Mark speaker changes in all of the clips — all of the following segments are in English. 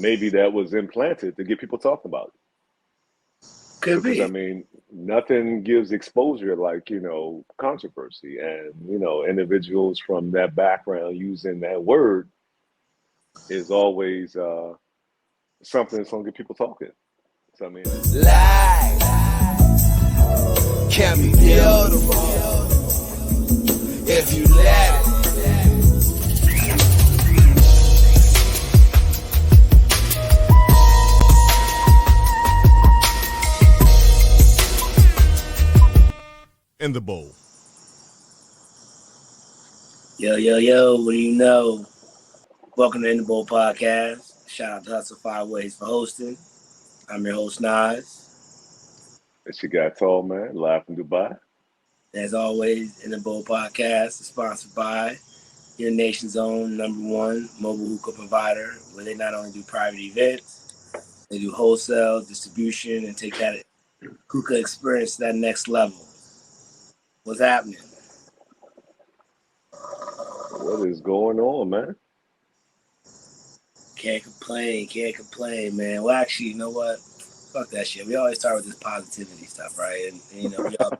Speaker 1: maybe that was implanted to get people talking about it.
Speaker 2: Could
Speaker 1: Because I
Speaker 2: be.
Speaker 1: mean, nothing gives exposure like, controversy and, individuals from that background using that word is always something that's gonna get people talking. So I mean,
Speaker 3: Life can be beautiful if you let it.
Speaker 4: In the bowl.
Speaker 2: Yo, yo, yo, what do you know? Welcome to In the Bowl Podcast. Shout out to Hustle Five Ways for hosting. I'm your host, Nas.
Speaker 1: it's your guy Tall Man, live from Dubai.
Speaker 2: As always, In the Bowl Podcast is sponsored by your nation's own #1 mobile hookah provider, where they not only do private events, they do wholesale, distribution, and take that hookah experience to that next level. What's happening?
Speaker 1: What is going on, man?
Speaker 2: Can't complain, man. Well, actually, you know what? Fuck that shit. We always start with this positivity stuff, right? And we all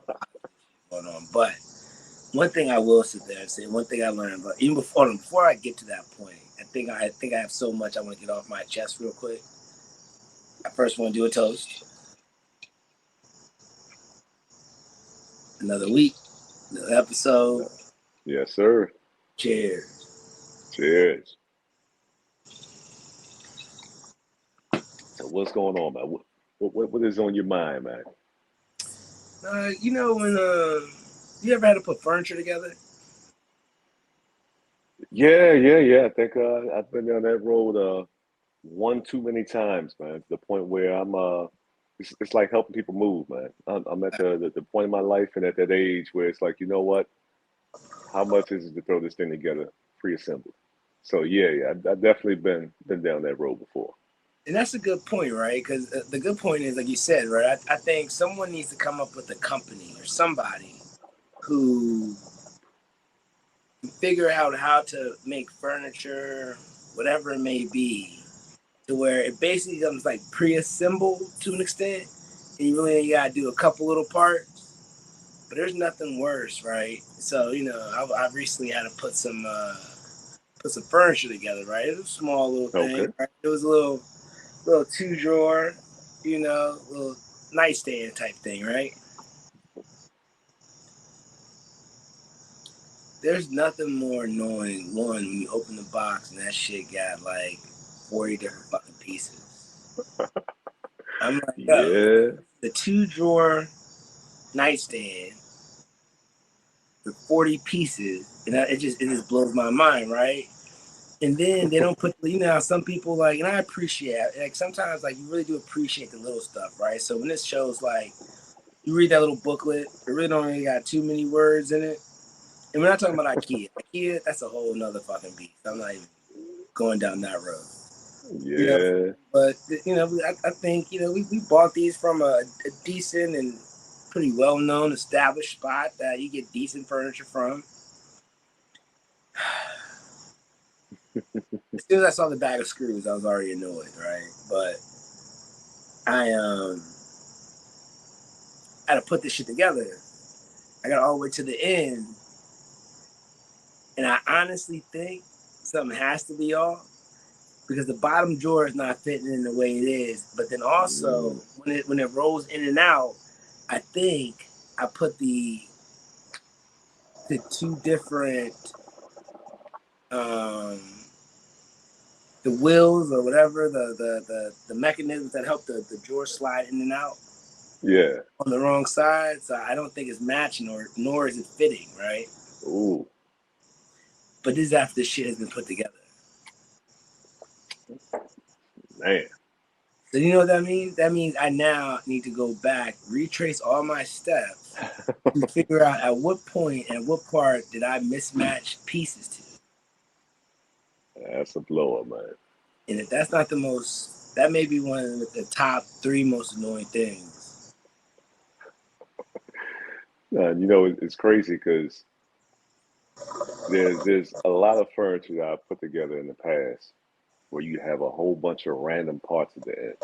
Speaker 2: going on. But one thing I will sit there and say, one thing I learned, but even before I get to that point, I think I have so much I want to get off my chest real quick. I first want to do a toast. Another week, another episode.
Speaker 1: Yes, sir.
Speaker 2: Cheers.
Speaker 1: Cheers. So what's going on, man? What is on your mind, man?
Speaker 2: When you ever had to put furniture together?
Speaker 1: Yeah. I think I've been down that road one too many times, man. To the point where it's like helping people move, man. I'm at the point in my life and at that age where it's like, you know what? How much is it to throw this thing together, pre-assembled? So yeah, I've definitely been down that road before.
Speaker 2: And that's a good point, right? Because the good point is, like you said, right? I think someone needs to come up with a company or somebody who can figure out how to make furniture, whatever it may be, to where it basically comes like pre-assembled to an extent, and you really got to do a couple little parts. But there's nothing worse, right? So I recently had to put some furniture together, right? It was a small little thing.
Speaker 1: Okay.
Speaker 2: Right? It was a little 2-drawer, little nightstand type thing, right? There's nothing more annoying, one, when you open the box and that shit got like 40 different fucking pieces. I'm like,
Speaker 1: Yeah.
Speaker 2: the 2-drawer nightstand with 40 pieces, and it just blows my mind, right? And then they don't put, how some people like, and I appreciate, like sometimes like you really do appreciate the little stuff, right? So when this shows like, you read that little booklet, it really don't really got too many words in it. And we're not talking about IKEA. IKEA, that's a whole nother fucking beast. I'm not even going down that road.
Speaker 1: Yeah.
Speaker 2: But I think we bought these from a decent and pretty well-known established spot that you get decent furniture from. As soon as I saw the bag of screws, I was already annoyed, right? But I had to put this shit together. I got all the way to the end, and I honestly think something has to be off because the bottom drawer is not fitting in the way it is. But then also when it rolls in and out, I think I put the two different the wheels or whatever, the mechanisms that help the drawer slide in and out.
Speaker 1: Yeah.
Speaker 2: On the wrong side, so I don't think it's matching nor is it fitting, right?
Speaker 1: Ooh.
Speaker 2: But this is after the shit has been put together.
Speaker 1: Man.
Speaker 2: So you know what that means? That means I now need to go back, retrace all my steps to figure out at what point and what part did I mismatch pieces to.
Speaker 1: That's a blower, man.
Speaker 2: And if that's not the most, that may be one of the top 3 most annoying things.
Speaker 1: It's crazy because there's a lot of furniture that I've put together in the past where you have a whole bunch of random parts at the end.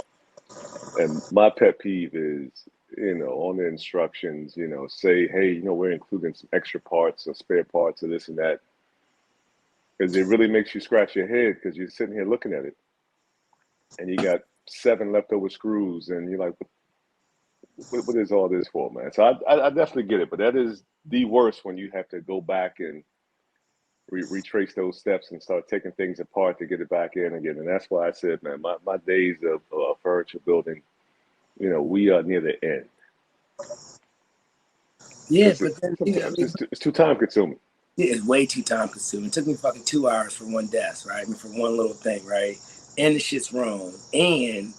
Speaker 1: And my pet peeve is, on the instructions, say, hey, we're including some extra parts or spare parts or this and that, because it really makes you scratch your head because you're sitting here looking at it and you got 7 leftover screws and you're like, what is all this for, man? So I definitely get it, but that is the worst when you have to go back and retrace those steps and start taking things apart to get it back in again. And that's why I said, man, my days of furniture building, we are near the end.
Speaker 2: Yeah,
Speaker 1: It's,
Speaker 2: but then
Speaker 1: it's too time consuming.
Speaker 2: Yeah, it's way too time consuming. It took me fucking 2 hours for one desk, right? I mean, for one little thing, right? And the shit's wrong. And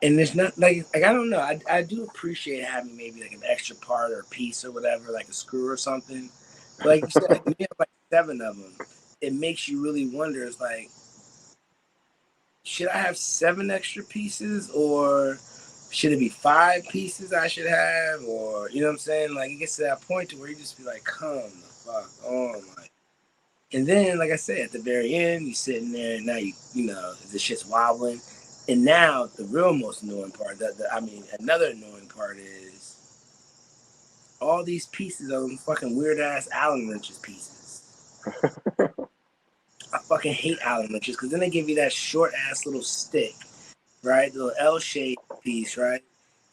Speaker 2: there's not like I don't know. I do appreciate having maybe like an extra part or piece or whatever, like a screw or something. But like you said, like, when you have like 7 of them, it makes you really wonder. It's like, should I have 7 extra pieces, or should it be 5 pieces I should have, or you know what I'm saying? Like, it gets to that point to where you just be like, come the fuck on, like. And then, like I said, at the very end, you sitting there, and now the shit's wobbling. And now the real most annoying part, another annoying part is all these pieces of them fucking weird ass Allen wrenches pieces. I fucking hate Allen wrenches because then they give you that short ass little stick, right? The little L-shaped piece, right?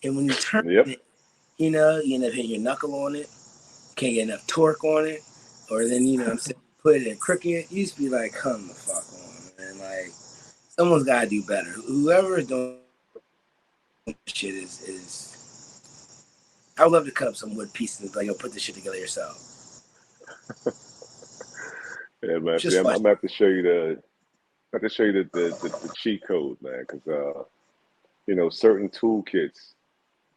Speaker 2: And when you turn it, you end up hitting your knuckle on it. Can't get enough torque on it, or then put it in crooked. You used to be like, come the fuck on, man. Like, someone's got to do better. Whoever is doing shit is. I would love to cut up some wood pieces and like, put this shit together yourself.
Speaker 1: Yeah, man. See, I'm gonna have to show you the cheat code, man, because certain toolkits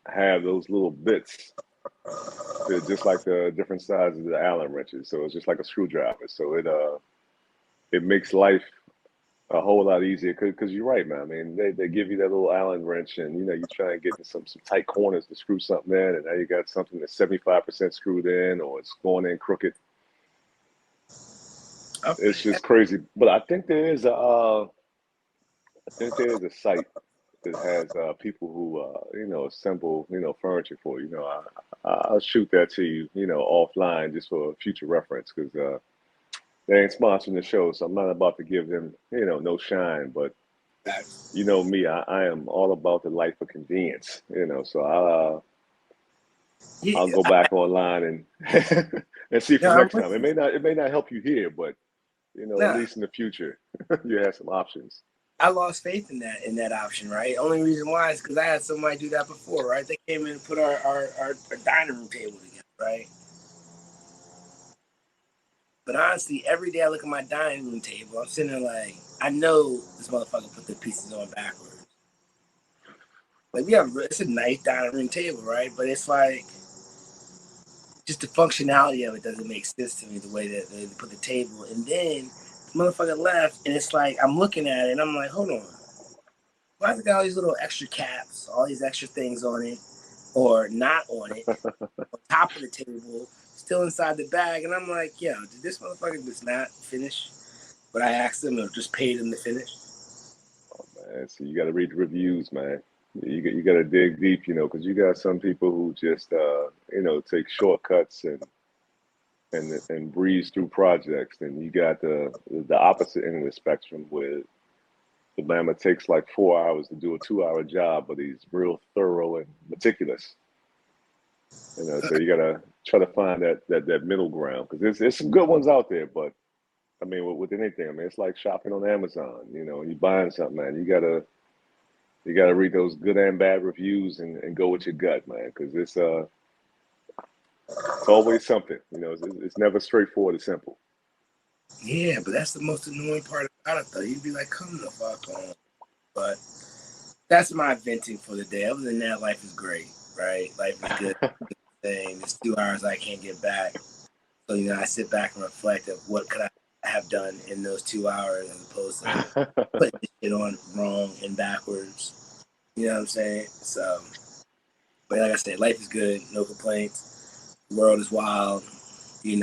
Speaker 1: have those little bits. They're just like the different sizes of the Allen wrenches, so it's just like a screwdriver. So it makes life a whole lot easier because you're right, man. I mean, they give you that little Allen wrench, and you try and get in some tight corners to screw something in, and now you got something that's 75% screwed in, or it's going in crooked. Okay. It's just crazy. But I think there is a site that has people who assemble furniture for you. I'll shoot that to you offline just for future reference because they ain't sponsoring the show, so I'm not about to give them no shine. But you know me, I am all about the life of convenience. So I'll go back online and and see for next time. It may not help you here, but at least in the future, you have some options.
Speaker 2: I lost faith in that option, right? Only reason why is because I had somebody do that before, right? They came in and put our dining room table together, right? But honestly, every day I look at my dining room table, I'm sitting there like, I know this motherfucker put the pieces on backwards. Like, it's a nice dining room table, right? But it's like, just the functionality of it doesn't make sense to me, the way that they put the table. And then the motherfucker left, and it's like, I'm looking at it, and I'm like, hold on. Why has it got all these little extra caps, all these extra things on it, or not on it, on top of the table, still inside the bag? And I'm like, yo, did this motherfucker just not finish what I asked him, or just paid him to finish?
Speaker 1: Oh, man, so you got to read the reviews, man. You got to dig deep, because you got some people who just, take shortcuts and breeze through projects. And you got the opposite end of the spectrum where the Bama takes like 4 hours to do a 2-hour job, but he's real thorough and meticulous. So you got to try to find that middle ground because there's some good ones out there, but I mean, with anything, I mean, it's like shopping on Amazon, and you buying something, man, you gotta read those good and bad reviews and go with your gut, man, because it's always something, it's never straightforward and simple.
Speaker 2: Yeah, but that's the most annoying part about it, though. You'd be like, come the fuck on. But that's my venting for the day. Other than that, life is great, right? Life is good. It's 2 hours I can't get back. So, I sit back and reflect of what could I have done in those 2 hours as opposed to putting this shit on wrong and backwards. You know what I'm saying? So, but like I said, life is good. No complaints. The world is wild. We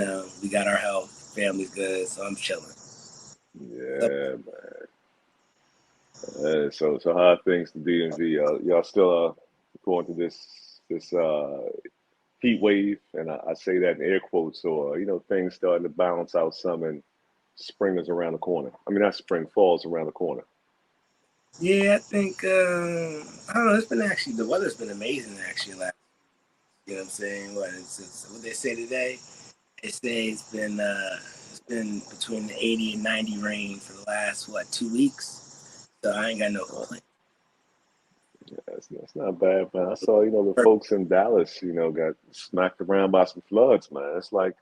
Speaker 2: got our health. Family's good. So I'm chilling.
Speaker 1: Yeah, man. So how are things in DMV? Y'all still going through this heat wave, and I say that in air quotes, or things starting to balance out some, and spring is around the corner. I mean, not spring, fall's around the corner.
Speaker 2: Yeah, I think I don't know. It's been actually the weather's been amazing actually. Like, you know what I'm saying? It's what they say today. They say it's been between the 80 and 90 range for the last 2 weeks. So I ain't got no complaint.
Speaker 1: Yeah, that's not bad, man. I saw the folks in Dallas, got smacked around by some floods, man. It's like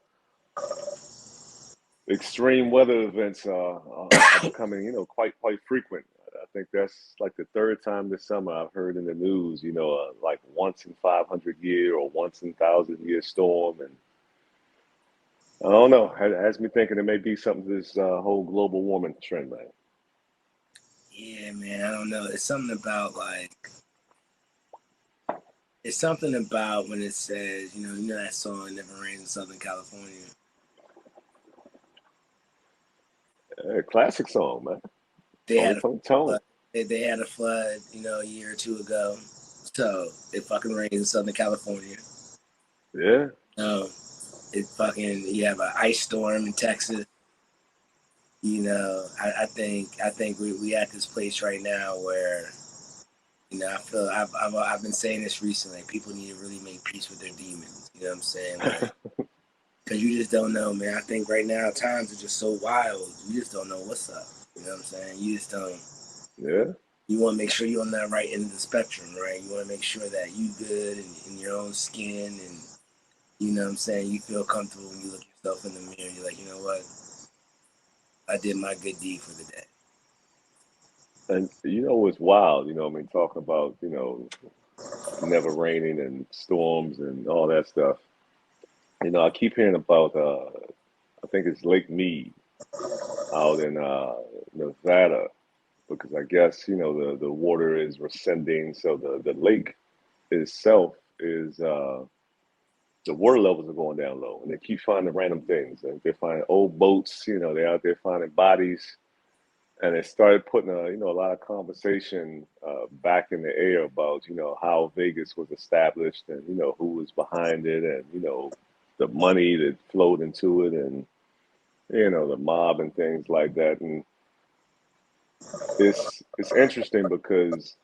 Speaker 1: extreme weather events are becoming, quite frequent. I think that's like the third time this summer I've heard in the news, like once in 500 year or once in 1,000 year storm, and I don't know. It has me thinking it may be something to this whole global warming trend, man.
Speaker 2: Yeah, man. I don't know. It's something about when it says, you know that song "It Never Rains in Southern California."
Speaker 1: Classic song, man.
Speaker 2: They
Speaker 1: Tony,
Speaker 2: had a
Speaker 1: Tony, Tone.
Speaker 2: flood. They had a flood, a year or two ago. So it fucking rains in Southern California.
Speaker 1: Yeah.
Speaker 2: No, you have an ice storm in Texas. I think we at this place right now where I feel I've been saying this recently. People need to really make peace with their demons. You know what I'm saying? Like, because you just don't know, man. I think right now times are just so wild. You just don't know what's up. You know what I'm saying? You just don't.
Speaker 1: Yeah.
Speaker 2: You want to make sure you're on that right end of the spectrum, right? You want to make sure that you good in your own skin, and you know what I'm saying. You feel comfortable when you look yourself in the mirror. You're like, you know what? I did my good deed for the day.
Speaker 1: And it's wild, I mean, talking about, never raining and storms and all that stuff. I keep hearing about I think it's Lake Mead out in Nevada, because I guess, the water is receding, so the lake itself is the water levels are going down low, and they keep finding random things. And they're finding old boats, they're out there finding bodies, and it started putting a lot of conversation back in the air about how Vegas was established, and who was behind it, and the money that flowed into it, and the mob and things like that. And it's interesting because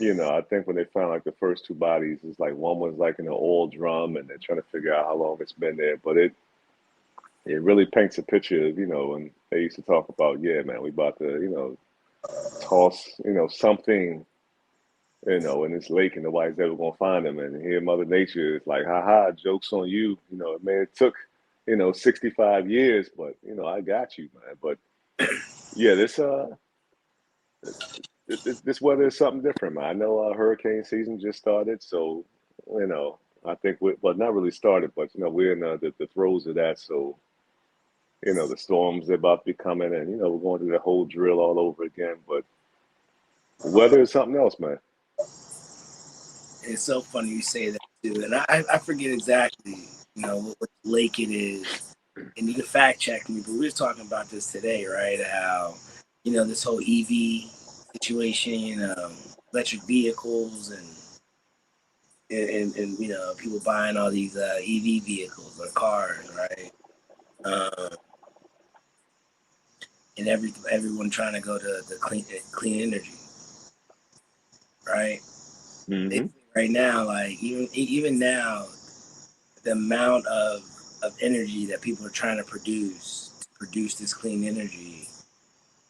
Speaker 1: I think when they found like the first two bodies, it's like one was like in an oil drum, and they're trying to figure out how long it's been there. But it really paints a picture of, and they used to talk about, yeah, man, we about to, toss, something, in this lake, and nobody's ever gonna find them. And here Mother Nature is like, ha ha, joke's on you. Man, it took, 65 years, but I got you, man. But yeah, this weather is something different, man. I know hurricane season just started, so I think well, not really started, but we're in the throes of that. So the storms are about to be coming, and we're going through the whole drill all over again. But weather is something else, man.
Speaker 2: It's so funny you say that too, and I forget exactly what lake it is, and you can fact check me. But we were talking about this today, right? How this whole EV situation, electric vehicles, and people buying all these EV vehicles or cars, right? Um, and everyone trying to go to the clean energy, right?
Speaker 1: Hmm.
Speaker 2: Right now, like even now, the amount of energy that people are trying to produce this clean energy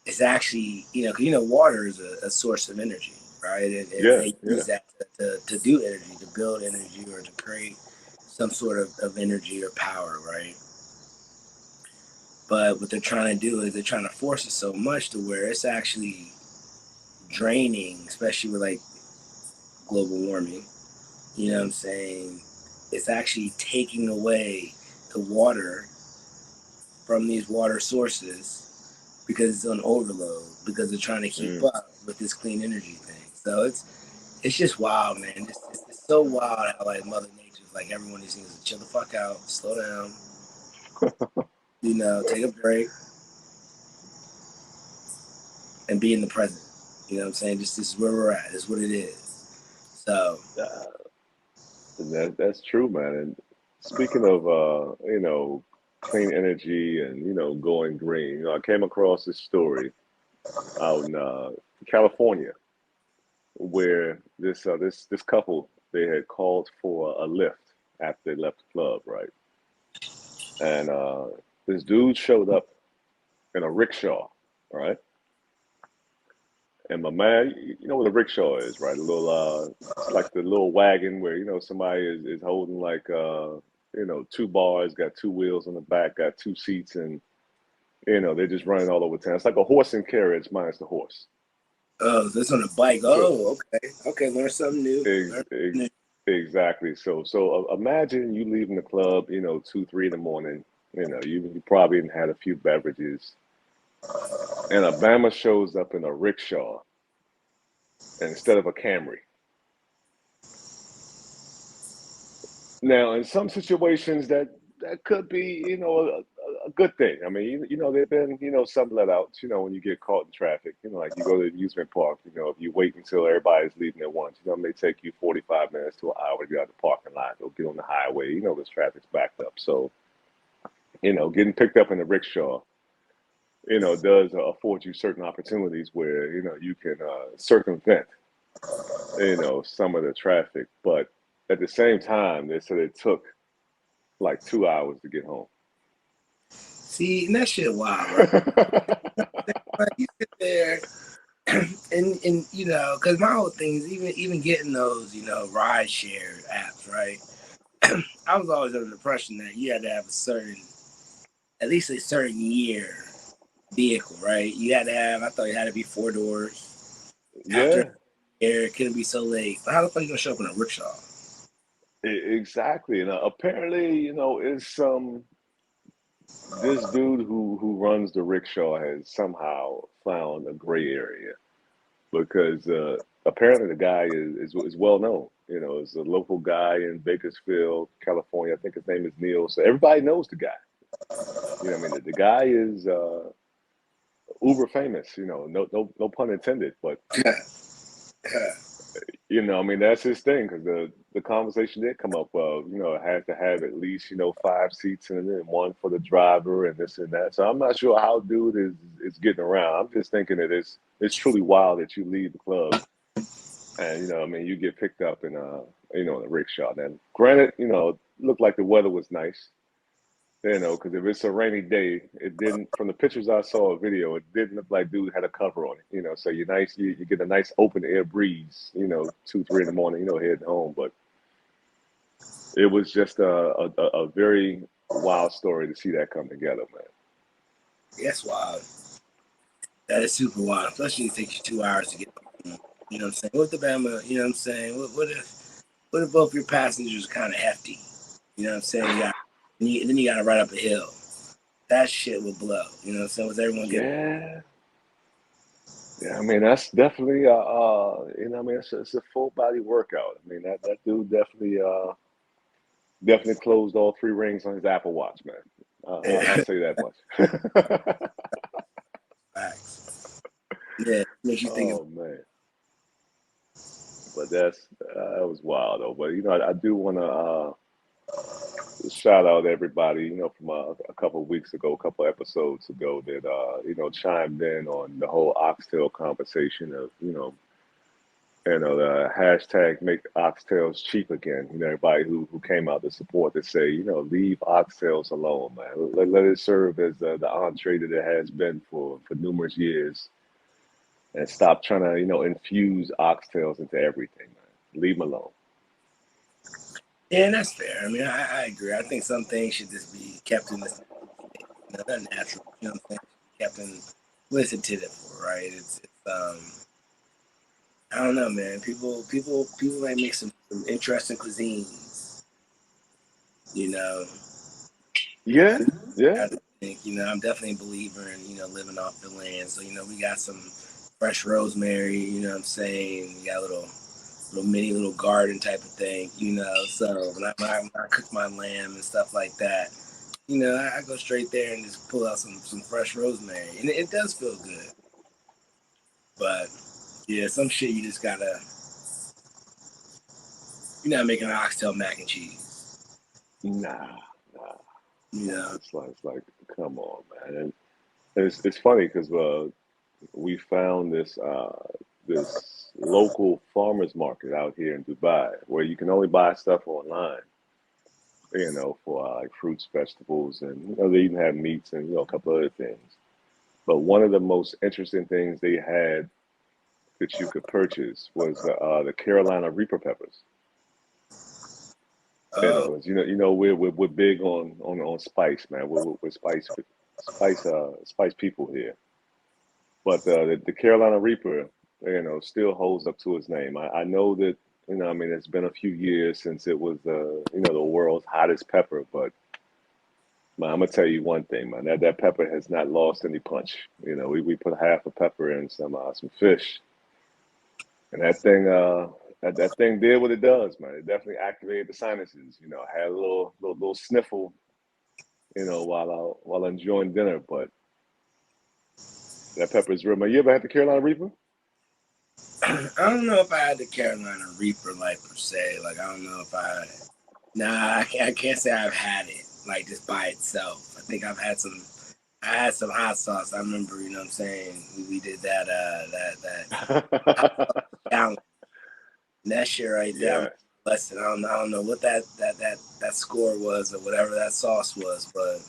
Speaker 2: is actually, because water is a source of energy, right? And
Speaker 1: Yeah,
Speaker 2: they
Speaker 1: yeah,
Speaker 2: use that to do energy, to build energy, or to create some sort of energy or power, right? But what they're trying to do is they're trying to force it so much to where it's actually draining, especially with like global warming. You know what I'm saying? It's actually taking away the water from these water sources because it's on overload, because they're trying to keep
Speaker 1: mm,
Speaker 2: up with this clean energy thing. So it's just wild, man. It's so wild how like Mother Nature's like everyone just needs to chill the fuck out, slow down, take a break, and be in the present. You know what I'm saying? Just this is where we're at. It's what it is. So
Speaker 1: That's true, man. And speaking of clean energy and going green, I came across this story out in California where this couple, they had called for a lift after they left the club, right? And this dude showed up in a rickshaw, right? And my man, you know what a rickshaw is, right? A little, it's like the little wagon where somebody is holding like two bars, got two wheels on the back, got two seats, and they're just running all over town. It's like a horse and carriage minus the horse.
Speaker 2: oh, this on a bike.
Speaker 1: So
Speaker 2: Oh, okay. Okay, learn something new.
Speaker 1: ex- ex- exactly. So imagine you leaving the club, 2, 3 in the morning. You probably had a few beverages, and a Bama shows up in a rickshaw instead of a Camry. Now, in some situations, that could be, a good thing. I mean, there've been, some let outs, when you get caught in traffic, like you go to the amusement park, if you wait until everybody's leaving at once, it may take you 45 minutes to an hour to get out of the parking lot or get on the highway, because traffic's backed up. So, getting picked up in a rickshaw, does afford you certain opportunities where, you can circumvent, some of the traffic. But at the same time, they said it took like 2 hours to get home.
Speaker 2: See, and that shit wild, right? Like you sit there and because my whole thing is even getting those, ride share apps, right? I was always under the impression that you had to have at least a certain year vehicle, right? You had to have, I thought it had to be 4 doors.
Speaker 1: Yeah,
Speaker 2: After air, it couldn't be so late. But how the fuck you gonna show up in a rickshaw?
Speaker 1: exactly. And apparently, it's this dude who runs the rickshaw has somehow found a gray area because apparently the guy is well known. Is a local guy in Bakersfield, California. I think his name is Neil. So everybody knows the guy. I mean, the guy is uber famous. No pun intended. But I mean, that's his thing because the conversation did come up of, it has to have at least, 5 seats in it and one for the driver and this and that. So I'm not sure how dude is getting around. I'm just thinking that it's truly wild that you leave the club and, I mean, you get picked up in in a rickshaw. Then granted, looked like the weather was nice. Because if it's a rainy day, it didn't. From the pictures I saw, a video, it didn't look like dude had a cover on it. So you get a nice open air breeze. 2, 3 in the morning, heading home. But it was just a very wild story to see that come together, man.
Speaker 2: That's wild. That is super wild. Especially it takes you 2 hours to get home. You know what I'm saying? What the Bama, you know what I'm saying? What if both your passengers are kind of hefty? You know what I'm saying? And then you got to ride up a hill. That shit will blow. You know what I'm saying? Was everyone getting?
Speaker 1: Yeah. I mean, that's definitely I mean, it's a full body workout. I mean, that dude definitely closed all 3 rings on his Apple Watch, man. I'll say that much.
Speaker 2: Facts. Yeah, makes you think.
Speaker 1: Oh man, but that was wild though. But I do want to shout out everybody, from a couple of weeks ago, a couple of episodes ago that chimed in on the whole oxtail conversation of the hashtag make oxtails cheap again. Everybody who came out to support to say leave oxtails alone, man. Let it serve as the entree that it has been for numerous years, and stop trying to infuse oxtails into everything, man. Leave them alone.
Speaker 2: Yeah, and that's fair. I mean, I agree. I think some things should just be kept in the natural. You know what I'm saying? Kept in what's intended for, right? It's I don't know, man. People might make some interesting cuisines.
Speaker 1: Yeah, yeah.
Speaker 2: I think I'm definitely a believer in living off the land. So we got some fresh rosemary. You know what I'm saying? We got a little mini garden type of thing. So when I cook my lamb and stuff like that, I go straight there and just pull out some fresh rosemary, and it does feel good. But Yeah, some shit you just gotta. You're not making an oxtail mac and cheese.
Speaker 1: Nah,
Speaker 2: You know.
Speaker 1: it's like, come on, man. And it's funny because we found this local farmers market out here in Dubai where you can only buy stuff online. For like fruits, vegetables, and they even have meats and a couple other things. But one of the most interesting things they had that you could purchase was the Carolina Reaper peppers.
Speaker 2: Oh,
Speaker 1: We're big on spice, man. We're spice people here. But the Carolina Reaper, still holds up to its name. I know that I mean, it's been a few years since it was the world's hottest pepper, but man, I'm gonna tell you one thing, man. That pepper has not lost any punch. We put half a pepper in some fish, and that thing did what it does, man. It definitely activated the sinuses. I had a little sniffle, while enjoying dinner. But that pepper is real, man. You ever had the Carolina Reaper?
Speaker 2: I don't know if I had the Carolina Reaper like per se. Like I don't know if I. Nah, I can't say I've had it like just by itself. I think I've had some. I had some hot sauce. I remember, you know what I'm saying. We did that hot sauce challenge. And that shit right there.
Speaker 1: Yeah,
Speaker 2: Listen, I don't know what that score was or whatever that sauce was, but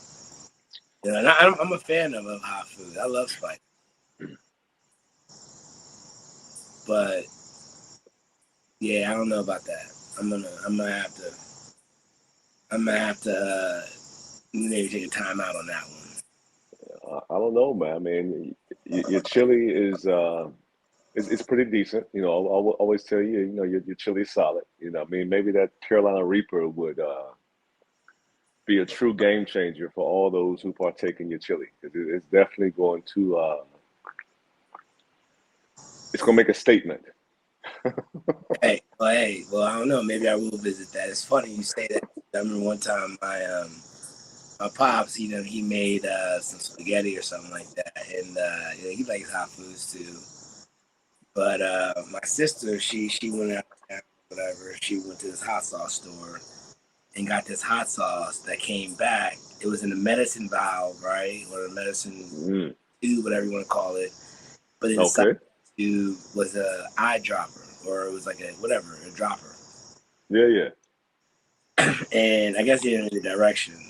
Speaker 2: and I'm a fan of hot food. I love spice, but yeah, I don't know about that. I'm gonna have to maybe take a time out on that one.
Speaker 1: I don't know, man. I mean, your chili is pretty decent. I'll always tell you, your chili's solid. I mean, maybe that Carolina Reaper would be a true game changer for all those who partake in your chili because it's definitely going to it's going to make a statement.
Speaker 2: Well, I don't know. Maybe I will visit that. It's funny you say that. I remember one time my pops, he made some spaghetti or something like that, and he likes hot foods too. But my sister, she went out of town, whatever. She went to this hot sauce store and got this hot sauce that came back. It was in a medicine valve, right, or a medicine tube, whatever you want to call it. But inside
Speaker 1: Okay.
Speaker 2: the tube was a eyedropper, or it was like a dropper.
Speaker 1: Yeah, yeah.
Speaker 2: And I guess he didn't know the directions.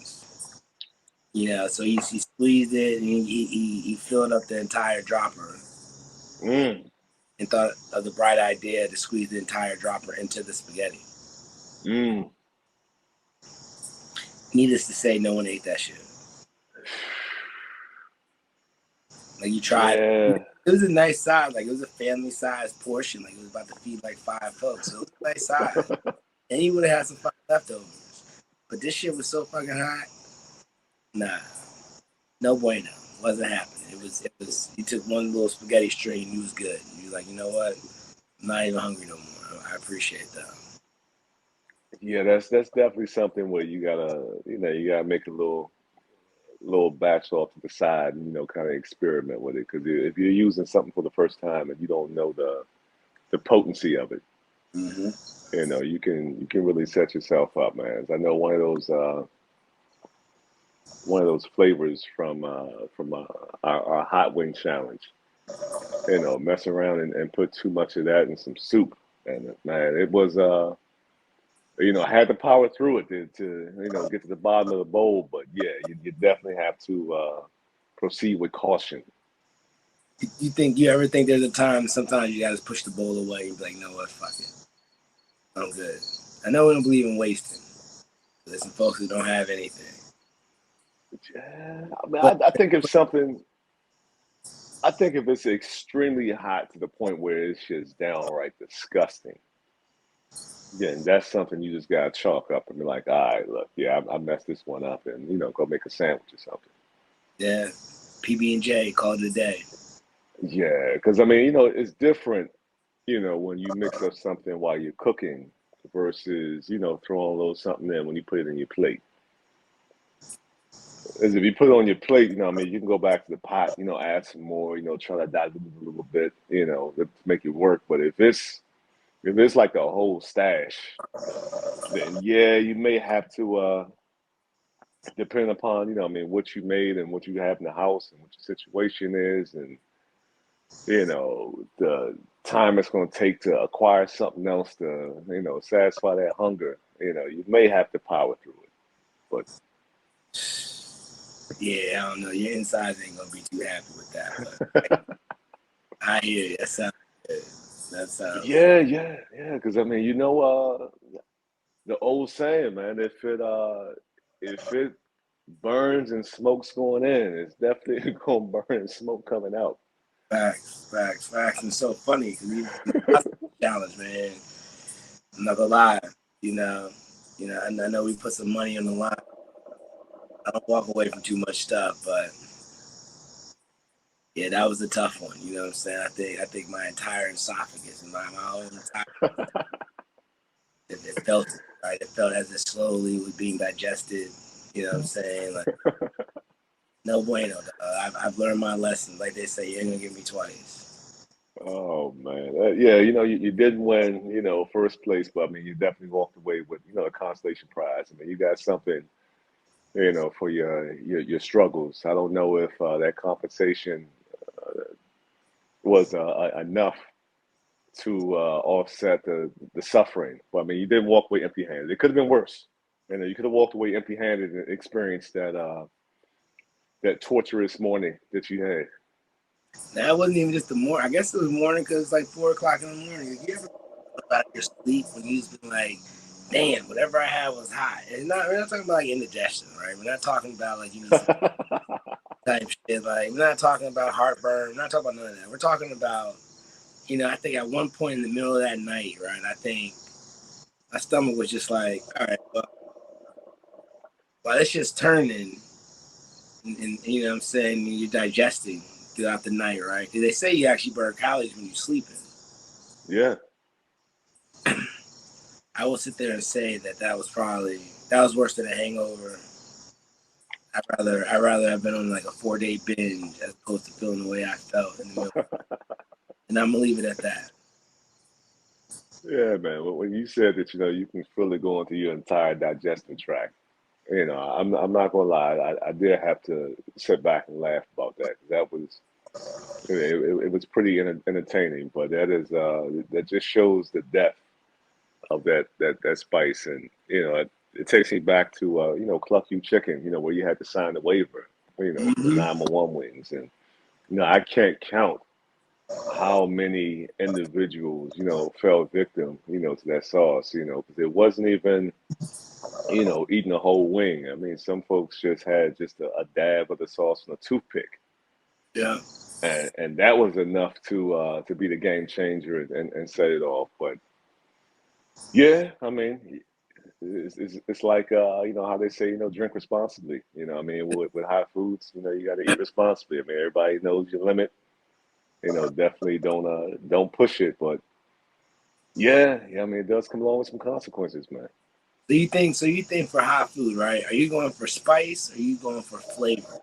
Speaker 2: So he squeezed it and he filled up the entire dropper
Speaker 1: Mm.
Speaker 2: and thought of the bright idea to squeeze the entire dropper into the spaghetti.
Speaker 1: Mm.
Speaker 2: Needless to say, no one ate that shit. Like you tried.
Speaker 1: Yeah.
Speaker 2: It was a nice size, like it was a family size portion, like it was about to feed like 5 folks. So it was a nice size. And he would have had some fucking leftovers. But this shit was so fucking hot. Nah. No bueno. Wasn't happening. It was he took one little spaghetti string and he was good. He was like, you know what? I'm not even hungry no more. I appreciate that.
Speaker 1: Yeah, that's definitely something where you gotta make a little batch off to the side and kind of experiment with it because if you're using something for the first time and you don't know the potency of it,
Speaker 2: Mm-hmm.
Speaker 1: you can really set yourself up, man. I know one of those flavors from our hot wing challenge. Mess around and put too much of that in some soup, and man, it was I had to power through it to get to the bottom of the bowl, but yeah, you definitely have to proceed with caution.
Speaker 2: You ever think there's a time sometimes you gotta push the bowl away and be like, you know what, fuck it. I'm good. I know we don't believe in wasting. There's some folks who don't have anything.
Speaker 1: Yeah, I mean,
Speaker 2: But
Speaker 1: I think if it's extremely hot to the point where it's just downright disgusting, then that's something you just gotta chalk up and be like, all right, look, yeah, I messed this one up, and go make a sandwich or something.
Speaker 2: yeah, PB&J, call it a day.
Speaker 1: Yeah, because I mean, it's different, when you mix up something while you're cooking versus, throwing a little something in when you put it in your plate. is if you put it on your plate, you know, what I mean, you can go back to the pot, you know, add some more, you know, try to dilute it a little bit, you know, to make it work. But if it's like a whole stash, then yeah, you may have to depend upon, you know, I mean, what you made and what you have in the house and what your situation is, and you know, the time it's going to take to acquire something else to, you know, satisfy that hunger. You know, you may have to power through it, but
Speaker 2: Yeah, I don't know. Your insides ain't gonna be too happy with that, but I hear you. That sounds good. That sounds.
Speaker 1: yeah. Because I mean, you know, the old saying, man, if it burns and smoke's going in, it's definitely going to burn and smoke coming out.
Speaker 2: Facts. And so funny because even that's a challenge, man. I'm not gonna lie. You know, and I know we put some money on the line. I don't walk away from too much stuff, but yeah, that was a tough one. You know what I'm saying? I think my entire esophagus and my whole entire it felt it, right. It felt as it slowly was being digested. You know what I'm saying? Like no bueno. I've learned my lesson. Like they say, you ain't gonna get me twice.
Speaker 1: Oh man, yeah, you know, you didn't win, you know, first place, but I mean, you definitely walked away with, you know, a consolation prize. I mean, you got something, you know, for your struggles. I don't know if that compensation was enough to offset the suffering, but I mean, you didn't walk away empty-handed. It could have been worse. You know, you could have walked away empty-handed and experienced that torturous morning that you had.
Speaker 2: That wasn't even just the morning. I guess it was morning because it's like 4 o'clock in the morning. You ever out of your sleep when you've been like, damn, whatever I had was hot. And we're not talking about like indigestion, right? We're not talking about like you need some type shit. Like we're not talking about heartburn. We're not talking about none of that. We're talking about, I think at one point in the middle of that night, right? I think my stomach was just like, all right, well, while it's just turning, and you know what I'm saying, and you're digesting throughout the night, right? They say you actually burn calories when you're sleeping.
Speaker 1: Yeah.
Speaker 2: I will sit there and say that was worse than a hangover. I'd rather have been on like a 4-day binge as opposed to feeling the way I felt in the middle. And I'm gonna leave it at that.
Speaker 1: Yeah, man. When you said that, you know, you can feel it going through your entire digestive tract, you know, I'm not gonna lie. I did have to sit back and laugh about that. That was it was pretty entertaining, but that just shows the depth of that spice, and you know, it takes me back to you know, Cluck You Chicken, you know, where you had to sign the waiver, you know, for the
Speaker 2: Mm-hmm.
Speaker 1: 911 wings, and you know, I can't count how many individuals, you know, fell victim, you know, to that sauce, you know, because it wasn't even, you know, eating a whole wing. I mean, some folks just had just a dab of the sauce on a toothpick,
Speaker 2: Yeah.
Speaker 1: and that was enough to be the game changer and set it off. But yeah, I mean, it's like you know how they say, you know, drink responsibly. You know, I mean, with hot foods, you know, you got to eat responsibly. I mean, everybody knows your limit. You know, definitely don't push it, but yeah, I mean, it does come along with some consequences, man.
Speaker 2: So you think for hot food, right? Are you going for spice or are you going for flavor?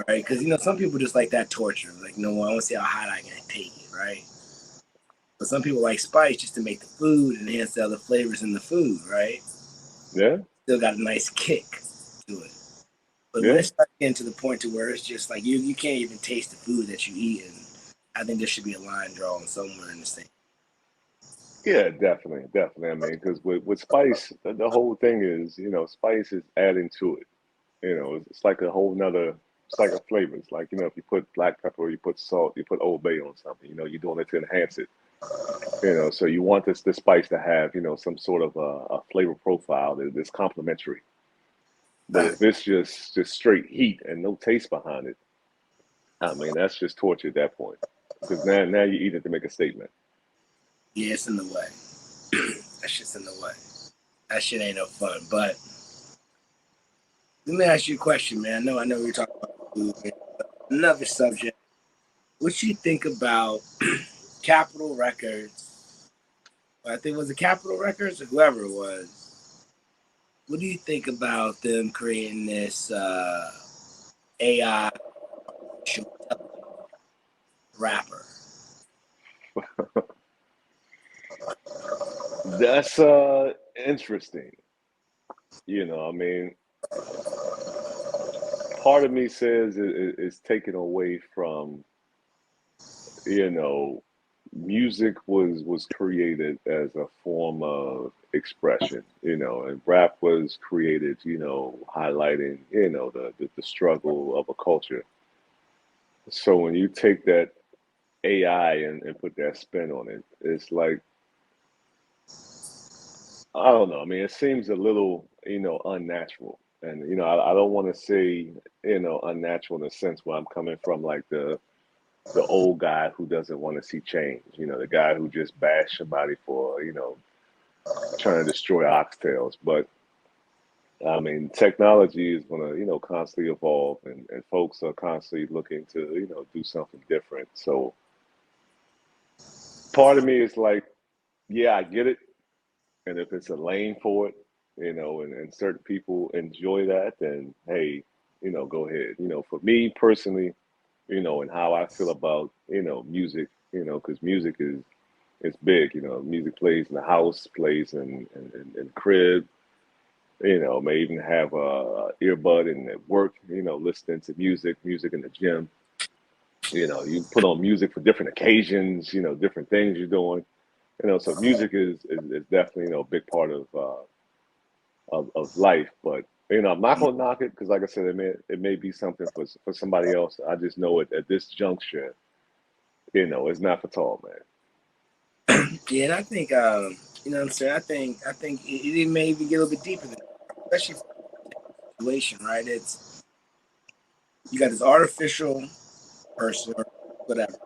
Speaker 2: Right? Because some people just like that torture. Like, I want to see how hot I can take it, right? But some people like spice just to make the food and enhance the other flavors in the food, right?
Speaker 1: Yeah,
Speaker 2: Still got a nice kick to it. But when
Speaker 1: yeah,
Speaker 2: it starts getting to the point to where it's just like you can't even taste the food that you eat, and I think there should be a line drawn somewhere in the same.
Speaker 1: yeah, definitely. I mean, because with spice, the whole thing is, you know, spice is adding to it. You know, it's like a whole nother, it's like a flavor. It's like, you know, if you put black pepper or you put salt, you put Old Bay on something, you know, you're doing it to enhance it. You know, so you want this spice to have, you know, some sort of a flavor profile that's complementary. But
Speaker 2: Right.
Speaker 1: if it's just straight heat and no taste behind it, I mean, that's just torture at that point. Because now you eat it to make a statement.
Speaker 2: Yeah, it's in the way. That shit's in the way. That shit ain't no fun. But let me ask you a question, man. I know we're talking about food. Man. Another subject. What you think about Capitol Records? I think it was the Capitol Records or whoever it was what do you think about them creating this AI rapper?
Speaker 1: That's interesting. I mean, part of me says it's taken away from, you know, music was created as a form of expression, and rap was created, highlighting, the struggle of a culture. So when you take that AI and put that spin on it, it's like, I don't know. I mean, it seems a little, unnatural. And, I don't want to say, unnatural in the sense where I'm coming from, like the old guy who doesn't want to see change, the guy who just bashed somebody for, trying to destroy oxtails. But I mean, technology is going to, constantly evolve, and folks are constantly looking to, do something different. So part of me is like, yeah, I get it. And if it's a lane for it, and certain people enjoy that, then hey, go ahead. For me personally, and how I feel about, music, because music is big. Music plays in the house, plays in crib, may even have a earbud in at work, listening to music in the gym. You put on music for different occasions, different things you're doing. So music is definitely, a big part of life. But I'm not gonna knock it because, like I said, it may be something for somebody else. I just know it at this juncture, it's not for tall man.
Speaker 2: Yeah, and I think what I'm saying. I think it may even get a little bit deeper than that, especially for the situation, right? It's you got this artificial person or whatever,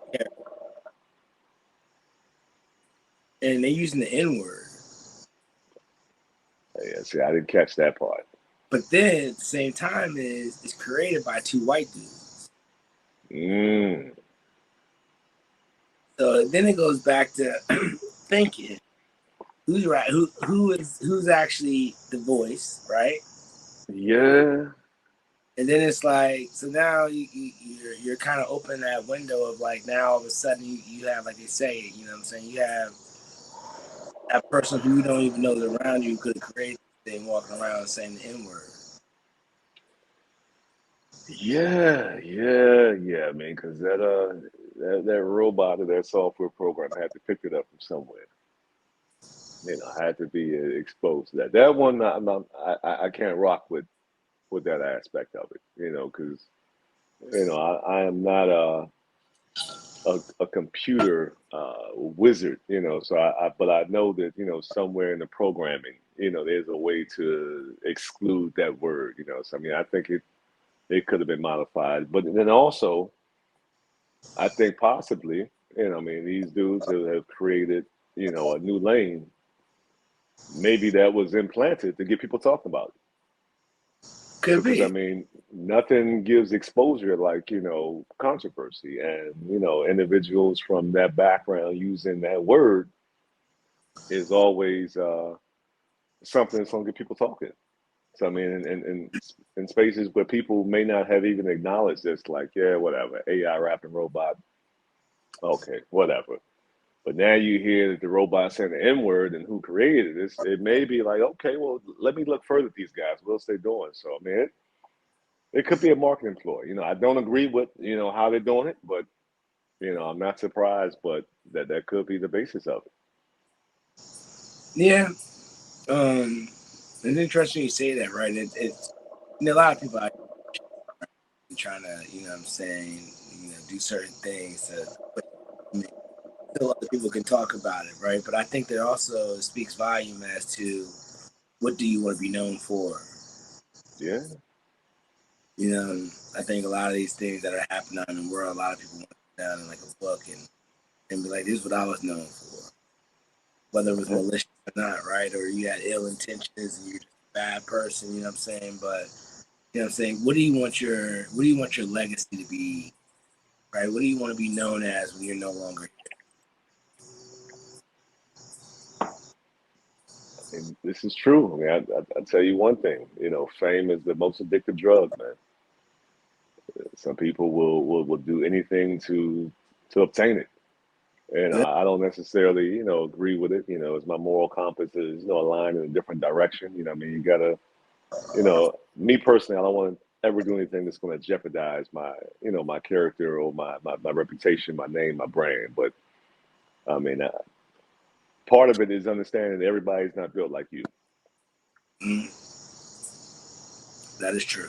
Speaker 2: and they're using the N word.
Speaker 1: Yeah, see, I didn't catch that part.
Speaker 2: But then at the same time, is created by two white dudes.
Speaker 1: Mm.
Speaker 2: So then it goes back to thinking who's right, who's actually the voice, right?
Speaker 1: Yeah,
Speaker 2: And then it's like, so now you're kind of opening that window of like, now all of a sudden you have, like they say, you know what I'm saying, you have that person who you don't even know is around you could create this thing walking around saying the N word.
Speaker 1: yeah, man. Because that robot or that software program had to pick it up from somewhere. Had to be exposed to that. That one, I can't rock with that aspect of it. Because I am not a computer wizard. So but I know that somewhere in the programming, there's a way to exclude that word. So I mean, I think it could have been modified, but then also I think possibly, I mean, these dudes have created, a new lane. Maybe that was implanted to get people talking about it.
Speaker 2: Could
Speaker 1: Because I
Speaker 2: be.
Speaker 1: mean, nothing gives exposure like, controversy, and, individuals from that background using that word is always something that's going to get people talking. So I mean, in spaces where people may not have even acknowledged this, like, yeah, whatever, AI rapping robot, okay, whatever. But now you hear that the robot saying the N word and who created this, it may be like, okay, well, let me look further at these guys. What else they doing? So I mean, it could be a marketing ploy. I don't agree with how they're doing it, but I'm not surprised. But that could be the basis of it.
Speaker 2: Yeah. It's interesting you say that, right? A lot of people are trying to, what I'm saying, do certain things so other people can talk about it, right? But I think that also speaks volume as to what do you want to be known for.
Speaker 1: Yeah,
Speaker 2: I think a lot of these things that are happening out in the world, a lot of people want to sit down in like a book and be like, this is what I was known for. Whether it was
Speaker 1: yeah,
Speaker 2: malicious or not, right? Or you had ill intentions and you're just a bad person, you know what I'm saying? But what I'm saying, what do you want your legacy to be, right? What do you want to be known as when you're no longer
Speaker 1: And this is true. I mean, I tell you one thing, fame is the most addictive drug, man. Some people will do anything to obtain it. And
Speaker 2: Yeah.
Speaker 1: I don't necessarily, agree with it. As my moral compass is, aligned in a different direction. I mean, you gotta, me personally, I don't want to ever do anything that's going to jeopardize my, my character or my reputation, my name, my brand. But I mean, part of it is understanding that everybody's not built like you.
Speaker 2: Mm, that is true.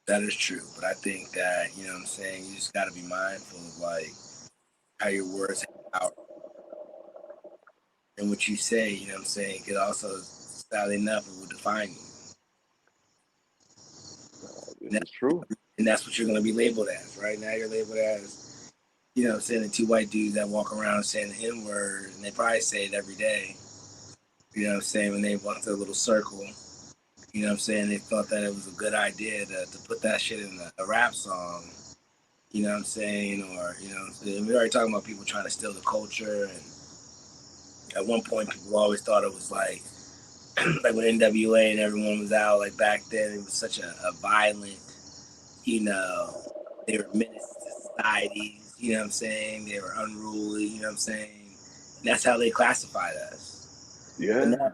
Speaker 2: That is true. But I think that, you know what I'm saying, you just got to be mindful of like how your words have power. And what you say, you know what I'm saying, could also, sadly enough, it will define you.
Speaker 1: This is true.
Speaker 2: And that's what you're going to be labeled as. Right now, you're labeled as, you know what I'm saying, the two white dudes that walk around saying the N word, and they probably say it every day. You know what I'm saying, when they walk through a little circle. You know what I'm saying? They thought that it was a good idea to put that shit in a rap song. You know what I'm saying? Or, we already talking about people trying to steal the culture. And at one point, people always thought it was like, like when NWA and everyone was out, like back then, it was such a violent, they were menaces to societies, you know what I'm saying? They were unruly, you know what I'm saying? And that's how they classified us.
Speaker 1: Yeah.
Speaker 2: But now,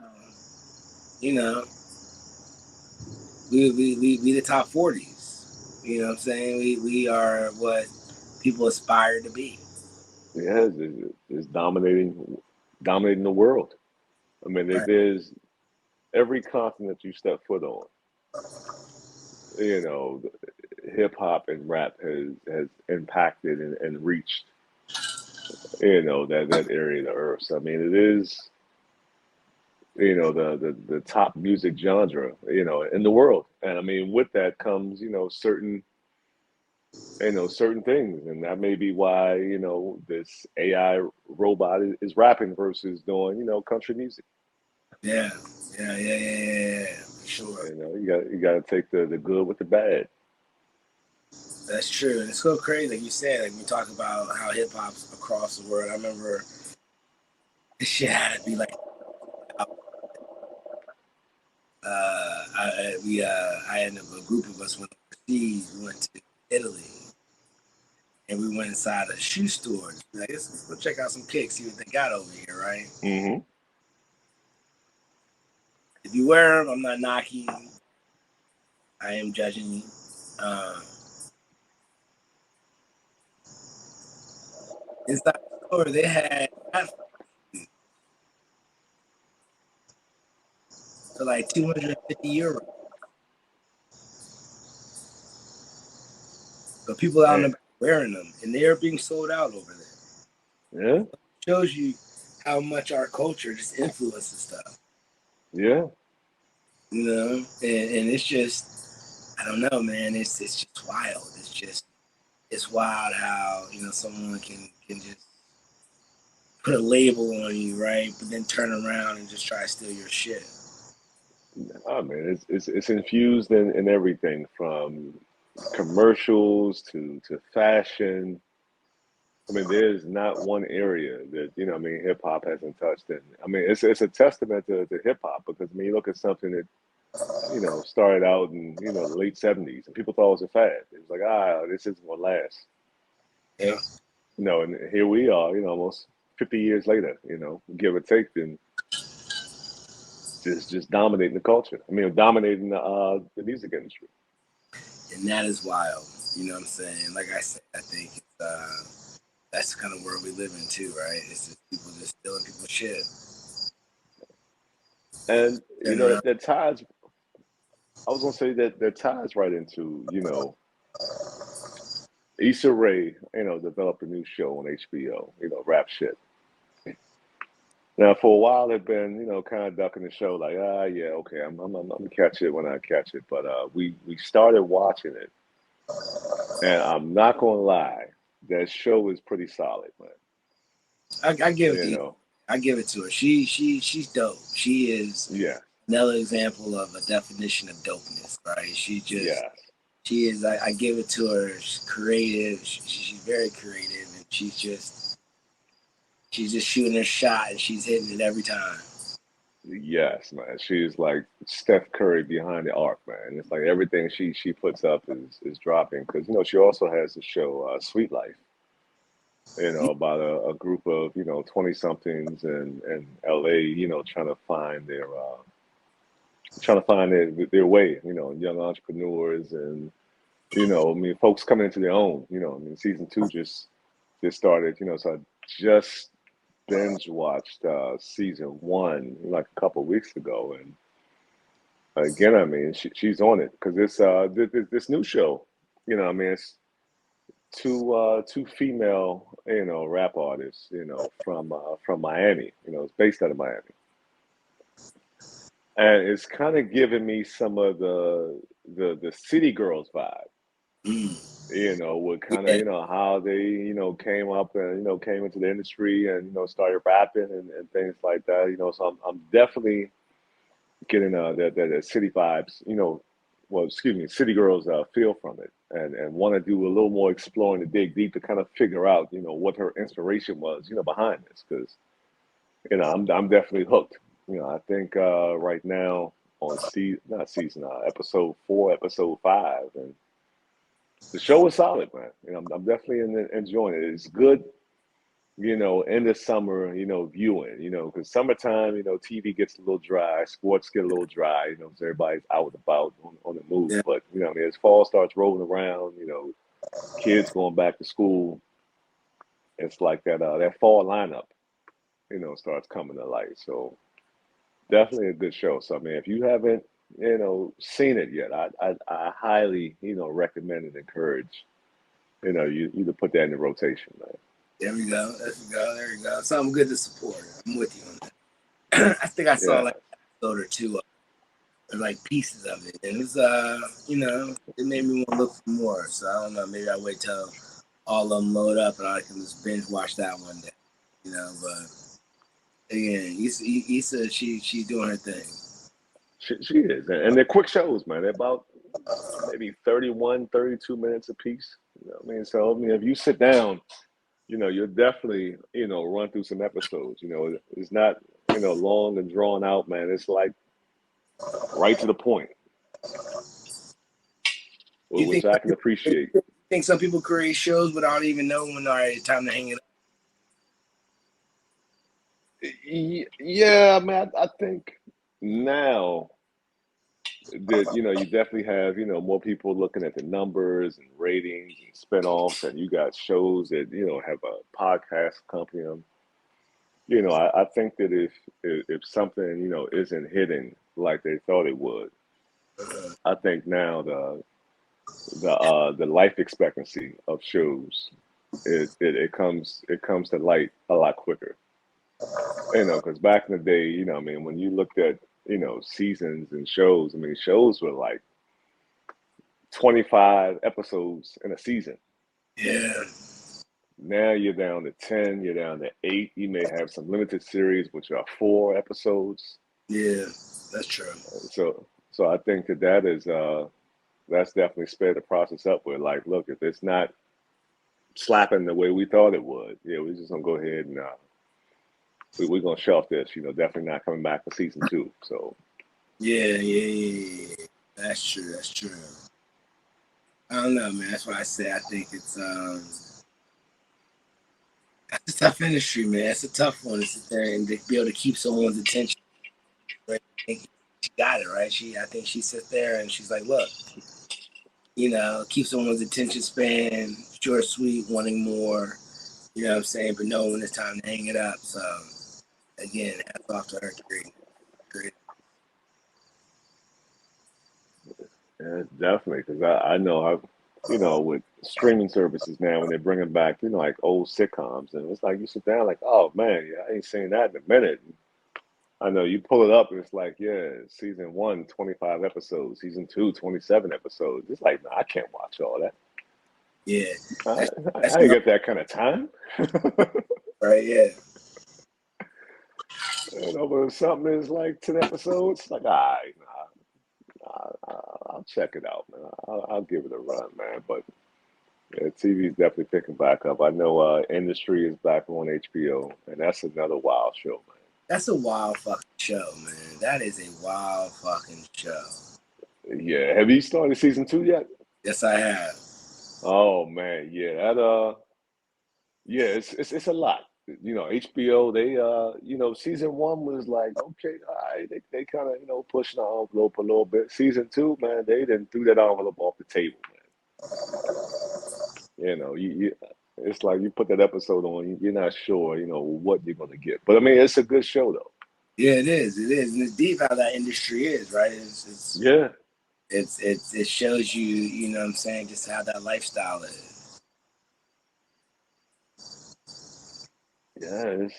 Speaker 2: we the top 40s. You know what I'm saying? We are what people aspire to be.
Speaker 1: Yeah, it's dominating the world. I mean,
Speaker 2: Right.
Speaker 1: there's every continent you step foot on. You know, hip hop and rap has impacted and reached that area of the earth. So, I mean, it is the top music genre in the world, and I mean with that comes certain things, and that may be why this AI robot is rapping versus doing country music.
Speaker 2: Yeah. Yeah. For sure.
Speaker 1: You got to take the good with the bad.
Speaker 2: That's true. And it's so crazy, like you said, like we talk about how hip hop's across the world. I remember this shit had to be like I ended up, a group of us went overseas. We went to Italy, and we went inside a shoe store. Like, let's go check out some kicks, see what they got over here, right?
Speaker 1: Mm-hmm.
Speaker 2: If you wear them, I'm not knocking you. I am judging you. Inside the store, they had for like €250. But people out in the
Speaker 1: And
Speaker 2: back wearing them, and they're being sold out over there.
Speaker 1: yeah,
Speaker 2: Shows you how much our culture just influences stuff,
Speaker 1: yeah.
Speaker 2: and it's just, I don't know, man. It's just wild. It's wild how someone can just put a label on you, right? But then turn around and just try to steal your shit.
Speaker 1: I mean, it's infused in everything from commercials to fashion. I mean, there's not one area that hip hop hasn't touched. And I mean, it's a testament to hip hop because I mean, you look at something that started out in the late '70s, and people thought it was a fad. It was like, this isn't gonna last.
Speaker 2: Yeah,
Speaker 1: And here we are, almost 50 years later, give or take, and just dominating the culture. I mean, dominating the music industry.
Speaker 2: and that is wild. You know what I'm saying? Like I said, I think that's the kind of world we live in too, right? It's just people just stealing people's shit.
Speaker 1: And
Speaker 2: And
Speaker 1: that ties. I was gonna say that ties right into Issa Rae, developed a new show on HBO, rap shit. Now, for a while, they've been, kind of ducking the show, like, yeah, okay, I'm gonna catch it when I catch it. But we started watching it, and I'm not gonna lie, that show is pretty solid, man.
Speaker 2: I give it to
Speaker 1: You
Speaker 2: you.
Speaker 1: know,
Speaker 2: I give it to her. She's dope. She is
Speaker 1: yeah,
Speaker 2: another example of a definition of dopeness, right?
Speaker 1: yeah,
Speaker 2: She is. I give it to her. She's creative. She's very creative, and she's just shooting her shot, and she's hitting it every time.
Speaker 1: Yes, man. She's like Steph Curry behind the arc, man. It's like everything she puts up is dropping because she also has the show Sweet Life, about a group of 20 somethings in LA, trying to find their way, young entrepreneurs and I mean folks coming into their own, I mean season two just started, so I just binge watched season one like a couple weeks ago, and again, I mean, she's on it because it's this new show. I mean, it's two female rap artists from Miami. It's based out of Miami, and it's kind of giving me some of the city girls vibe.
Speaker 2: Mm.
Speaker 1: With kind of
Speaker 2: Yeah,
Speaker 1: how they came up and came into the industry and started rapping and things like that. So I'm definitely getting that city vibes, well, excuse me, city girls feel from it and want to do a little more exploring to dig deep to kind of figure out, what her inspiration was, behind this. Because, I'm definitely hooked. I think right now on not season, episode four, episode five, and the show is solid, man. I'm definitely enjoying it. It's good in the summer, viewing, because summertime, TV gets a little dry, sports get a little dry, 'cause everybody's out and about on the move.
Speaker 2: yeah.
Speaker 1: But, I mean, as fall starts rolling around, kids going back to school, it's like that fall lineup, starts coming to light. So definitely a good show. So, I mean, if you haven't, seen it yet, I highly, recommend and encourage, you to put that in the rotation, man.
Speaker 2: There we go. There we go. There we go. Something good to support. I'm with you on that. I think I saw
Speaker 1: Yeah.
Speaker 2: like an episode or two of like pieces of it, and it's it made me want to look for more. So I don't know. Maybe I wait till all of them load up and I can just binge watch that one day. But again, Issa, she's doing her thing.
Speaker 1: She is. And they're quick shows, man. They're about maybe 31, 32 minutes apiece. You know what I mean? So, I mean, if you sit down, you'll definitely, run through some episodes. It's not, long and drawn out, man. It's like right to the point,
Speaker 2: You
Speaker 1: which I can appreciate.
Speaker 2: think some people create shows without even knowing when all right, time to hang it up?
Speaker 1: Yeah, man, I think now that you definitely have more people looking at the numbers and ratings and spinoffs, and you got shows that have a podcast company. I think that if something isn't hitting like they thought it would, I think now the life expectancy of shows it comes to light a lot quicker. Because back in the day, I mean, when you looked at seasons and shows, I mean, shows were like 25 episodes in a season.
Speaker 2: Yeah,
Speaker 1: Now you're down to 10, you're down to 8. You may have some limited series, which are 4 episodes.
Speaker 2: yeah, that's true.
Speaker 1: So I think that is that's definitely sped the process up. Where like, look, if it's not slapping the way we thought it would, yeah, we're just gonna go ahead and we're gonna shelf this. Definitely not coming back for season two. So
Speaker 2: Yeah. That's true. That's true. I don't know, man. That's why I say I think it's a tough industry, man. It's a tough one to sit there and to be able to keep someone's attention. Right? I think she got it right. I think she sits there and she's like, look, keep someone's attention span short, sweet, wanting more. You know what I'm saying? But knowing when it's time to hang it up. So again, hats off to her. Great.
Speaker 1: yeah, definitely, because I know with streaming services now when they're bringing back like old sitcoms, and it's like you sit down like, oh man, yeah, I ain't seen that in a minute. I know you pull it up and it's like, yeah, season one, 25 episodes, season two, 27 episodes. It's like, nah, I can't watch all that.
Speaker 2: Yeah.
Speaker 1: I,
Speaker 2: That's
Speaker 1: I ain't got that kind of time.
Speaker 2: right. Yeah.
Speaker 1: But if something is like 10 episodes, like, all right, I'll check it out, man. I'll give it a run, man. But yeah, TV is definitely picking back up. I know Industry is back on HBO, and that's another wild show, man.
Speaker 2: That's a wild fucking show, man. That is a wild fucking show.
Speaker 1: Yeah, have you started season 2 yet?
Speaker 2: Yes, I have.
Speaker 1: Oh man, yeah, that yeah, it's a lot. You know, HBO, they you know, season 1 was like, okay, all right, they kind of, you know, pushing the envelope a little bit. Season 2, man, they didn't threw that envelope off the table, man. You know, you it's like you put that episode on, you're not sure, you know, what you're gonna get. But I mean, it's a good show though.
Speaker 2: Yeah, it is. It is, and it's deep how that industry is, right?
Speaker 1: Yeah,
Speaker 2: It shows you, you know what I'm saying, just how that lifestyle is.
Speaker 1: yeah, it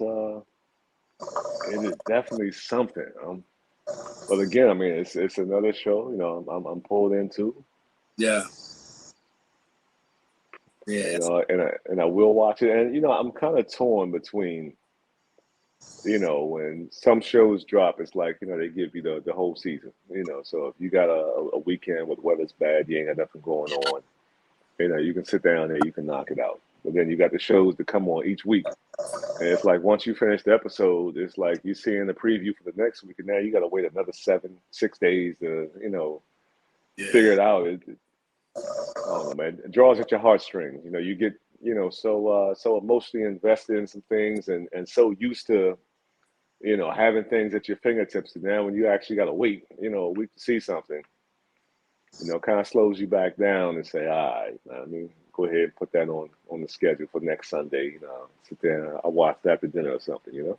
Speaker 1: is definitely something. But again, I mean, it's another show, you know, I'm pulled into.
Speaker 2: Yeah, yeah,
Speaker 1: You know, and I will watch it. And you know, I'm kind of torn between, you know, when some shows drop, it's like, you know, they give you the whole season. You know, so if you got a weekend where the weather's bad, you ain't got nothing going on. You know, you can sit down there, you can knock it out. But then you got the shows that come on each week, and it's like once you finish the episode, it's like you're seeing the preview for the next week, and now you got to wait another 6 days to, you know, figure
Speaker 2: yeah,
Speaker 1: it out. I don't know, man. It draws at your heartstrings. You know, you get, you know, so emotionally invested in some things and so used to, you know, having things at your fingertips. And now when you actually got to wait, you know, a week to see something, you know, kind of slows you back down and say, all right, man, let me go ahead and put that on the schedule for next Sunday. You know, sit there, I watch that after dinner or something. You know.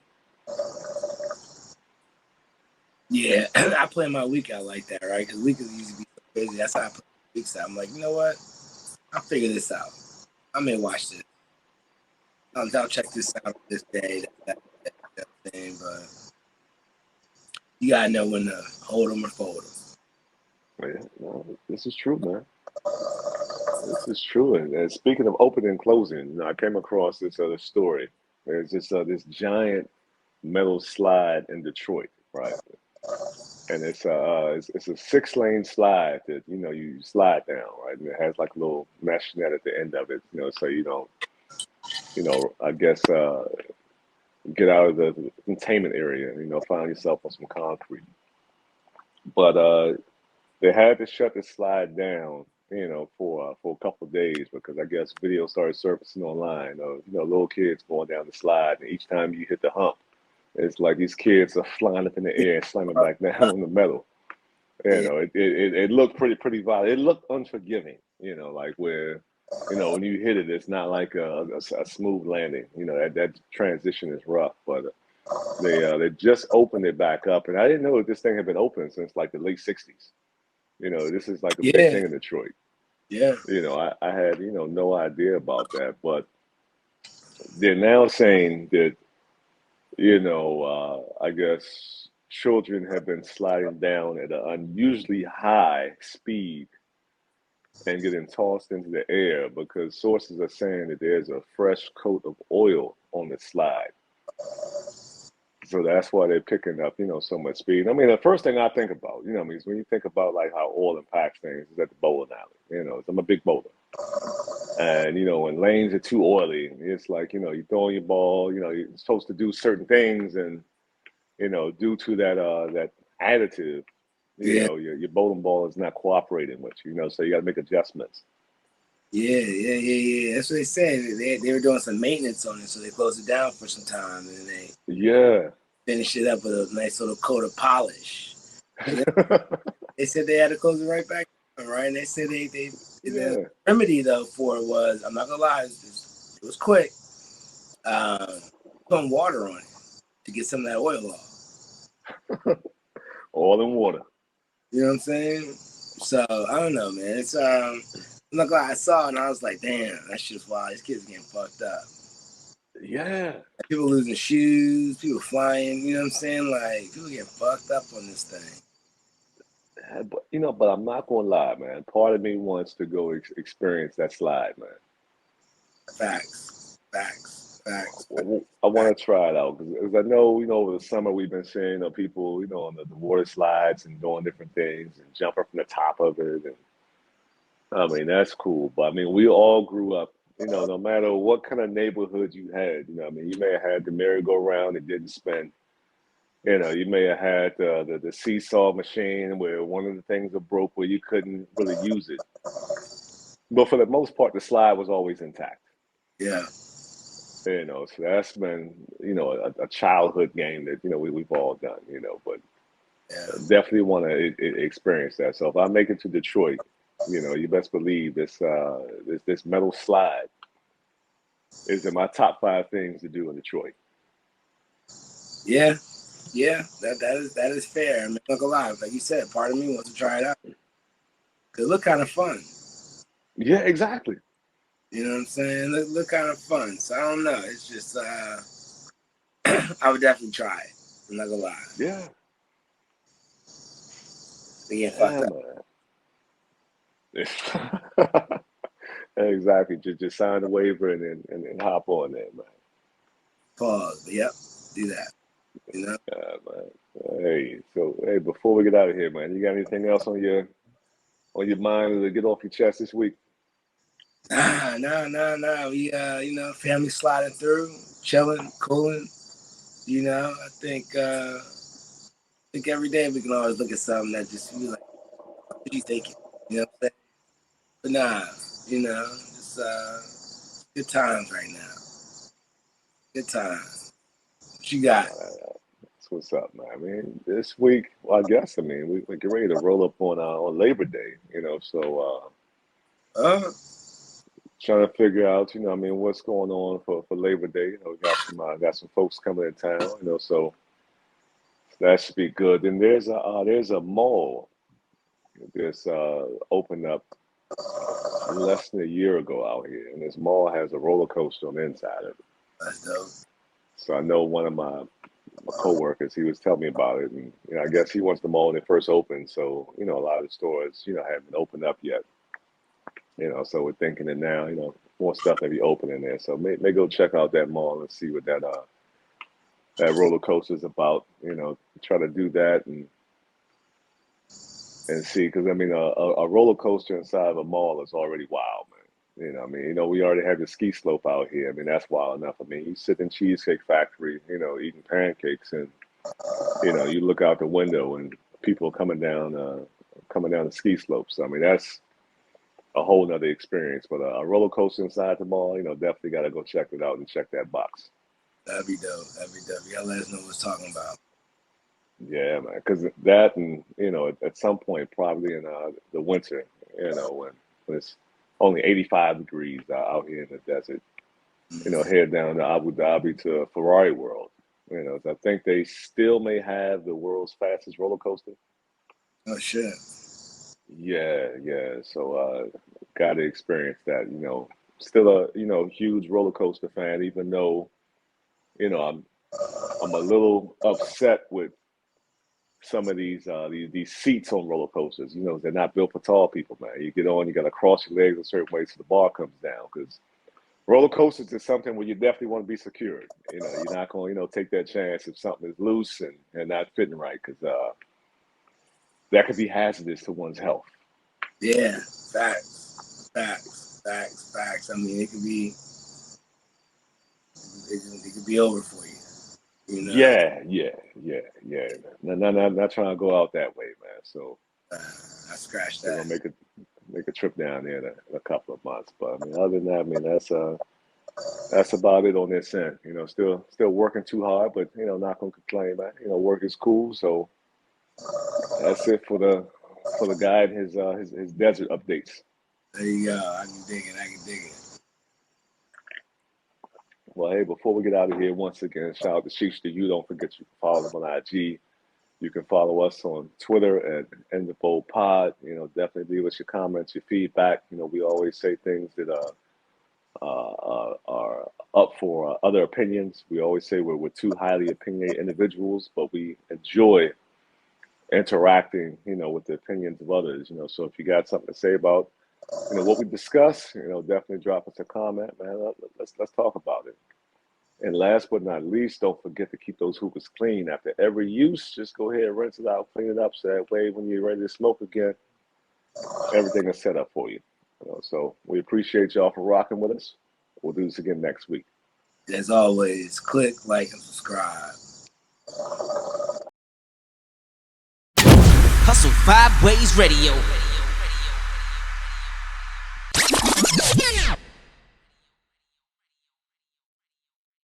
Speaker 2: yeah. I plan my week out like that, right? Because weekends usually be so busy. That's how I plan my weeks out. I'm like, you know what? I'll figure this out. I may watch this. I'll check this out this day, that thing. But you gotta know when to hold them or fold them.
Speaker 1: Yeah, no, this is true, man. This is true. And speaking of opening and closing, you know, I came across this other story. There's this giant metal slide in Detroit, right? And it's a 6-lane slide that, you know, you slide down, right? And it has like a little mesh net at the end of it, you know, so you don't, you know, I guess get out of the containment area and, you know, find yourself on some concrete. But they had to shut the slide down, you know, for a couple of days because I guess video started surfacing online of, you know, little kids going down the slide, and each time you hit the hump, it's like these kids are flying up in the air and slamming back down on the metal. You
Speaker 2: Yeah,
Speaker 1: know, it looked pretty violent. It looked unforgiving. You know, like where, you know, when you hit it, it's not like a smooth landing. You know, that transition is rough. But they just opened it back up, and I didn't know that this thing had been open since like the late '60s. You know, this is like a big
Speaker 2: yeah,
Speaker 1: thing in Detroit.
Speaker 2: yeah,
Speaker 1: You know, I had, you know, no idea about that, but they're now saying that, you know, I guess children have been sliding down at an unusually high speed and getting tossed into the air because sources are saying that there's a fresh coat of oil on the slide. So that's why they're picking up, you know, so much speed. I mean, the first thing I think about, you know, I mean, is when you think about like how oil impacts things is at the bowling alley. You know, I'm a big bowler. And, you know, when lanes are too oily, it's like, you know, you throw your ball, you know, you're supposed to do certain things and, you know, due to that additive, you
Speaker 2: yeah,
Speaker 1: know, your bowling ball is not cooperating with you, you know, so you got to make adjustments.
Speaker 2: yeah. That's what they said. They were doing some maintenance on it, so they closed it down for some time, and then they
Speaker 1: Yeah.
Speaker 2: finished it up with a nice little coat of polish. And then they said they had to close it right back down, right? And they said they the
Speaker 1: Yeah.
Speaker 2: remedy though for it was, I'm not gonna lie, it was quick. Um, putting water on it to get some of that oil off.
Speaker 1: Oil and water.
Speaker 2: You know what I'm saying? So I don't know, man. It's I'm not gonna lie, I saw it and I was like, damn, that shit's wild. These kids are getting fucked up.
Speaker 1: Yeah.
Speaker 2: People losing shoes, people flying, you know what I'm saying? Like, people getting fucked up on this thing.
Speaker 1: But you know, but I'm not gonna lie, man. Part of me wants to go experience that slide, man.
Speaker 2: Facts. Facts. Facts.
Speaker 1: I
Speaker 2: Facts.
Speaker 1: want to try it out because I know, you know, over the summer we've been seeing, you know, people, you know, on the water slides and doing different things and jumping from the top of it. And I mean, that's cool. But I mean, we all grew up, you know, no matter what kind of neighborhood you had, you know, I mean, you may have had the merry-go-round that didn't spin. You may have had the seesaw machine where one of the things that broke where you couldn't really use it. But for the most part, the slide was always intact.
Speaker 2: Yeah.
Speaker 1: So that's been, a childhood game that, we've all done, but
Speaker 2: Yeah.
Speaker 1: definitely want to experience that. So if I make it to Detroit, you best believe this metal slide is in my top 5 things to do in Detroit.
Speaker 2: Yeah. Yeah. That is fair. I mean, look, a lot. Like you said, part of me wants to try it out. It look kind of fun.
Speaker 1: Yeah, exactly.
Speaker 2: You know what I'm saying? Look kind of fun. So I don't know. It's just I would definitely try it. I'm not gonna lie.
Speaker 1: Yeah.
Speaker 2: They get fucked up.
Speaker 1: Man. Exactly. Just sign the waiver and hop on there, man.
Speaker 2: Pause. But yep. Do that.
Speaker 1: Man. Hey, before we get out of here, man, you got anything else on your mind to get off your chest this week?
Speaker 2: Nah. We family sliding through, chilling, cooling. I think every day we can always look at something that just be like, what are you thinking? You know what I'm saying? But nah, it's good times right now. Good times. What you got?
Speaker 1: That's what's up, man. I mean, this week, well, we get ready to roll up on Labor Day, so trying to figure out, what's going on for Labor Day. We got some folks coming in town, so that should be good. And there's a mall that's opened up less than a year ago out here, and this mall has a roller coaster on the inside of it.
Speaker 2: That's dope.
Speaker 1: So I know one of my coworkers, he was telling me about it, and I guess he wants the mall when it first opened. So a lot of the stores, haven't opened up yet. So we're thinking that now, more stuff may be opening there. So may go check out that mall and see what that roller coaster is about. Try to do that and see, because a roller coaster inside of a mall is already wild, man. We already have the ski slope out here. That's wild enough. You sit in Cheesecake Factory, eating pancakes, and you look out the window and people coming down the ski slopes. That's a whole nother experience. But a roller coaster inside the mall, definitely got to go check it out and check that box.
Speaker 2: That'd be dope. Y'all let us know what it's talking about.
Speaker 1: Yeah, man. Because that, and at some point, probably in the winter, when it's only 85 degrees out here in the desert, head down to Abu Dhabi to Ferrari World. I think they still may have the world's fastest roller coaster.
Speaker 2: Oh shit.
Speaker 1: Yeah. So got to experience that. Still a huge roller coaster fan, even though I'm a little upset with some of these seats on roller coasters. They're not built for tall people, man. You get on, you got to cross your legs a certain way so the bar comes down, because roller coasters is something where you definitely want to be secured. You're not going to take that chance if something is loose and not fitting right, because that could be hazardous to one's health.
Speaker 2: Yeah, facts. It could be over for you.
Speaker 1: Yeah. Not trying to go out that way, man. So
Speaker 2: I scratched that.
Speaker 1: We're gonna make a trip down there in a couple of months. But other than that, that's about it on this end. Still working too hard, but not gonna complain, man. Work is cool. So that's it for the guy and his desert updates.
Speaker 2: There you go. I can dig it.
Speaker 1: Well, hey, before we get out of here, once again, shout out to Sheesh to you. Don't forget you can follow them on IG. You can follow us on Twitter at @InTheBoldPod. Definitely leave us your comments, your feedback. We always say things that are up for other opinions. We always say we're two highly opinionated individuals, but we enjoy interacting, with the opinions of others. So if you got something to say about, what we discuss, definitely drop us a comment, man. Let's talk about it. And last but not least, don't forget to keep those hookahs clean. After every use, just go ahead and rinse it out, clean it up, so that way when you're ready to smoke again, everything is set up for you. So we appreciate y'all for rocking with us. We'll do this again next week.
Speaker 2: As always, click, like, and subscribe.
Speaker 5: Hustle 5 Ways Radio.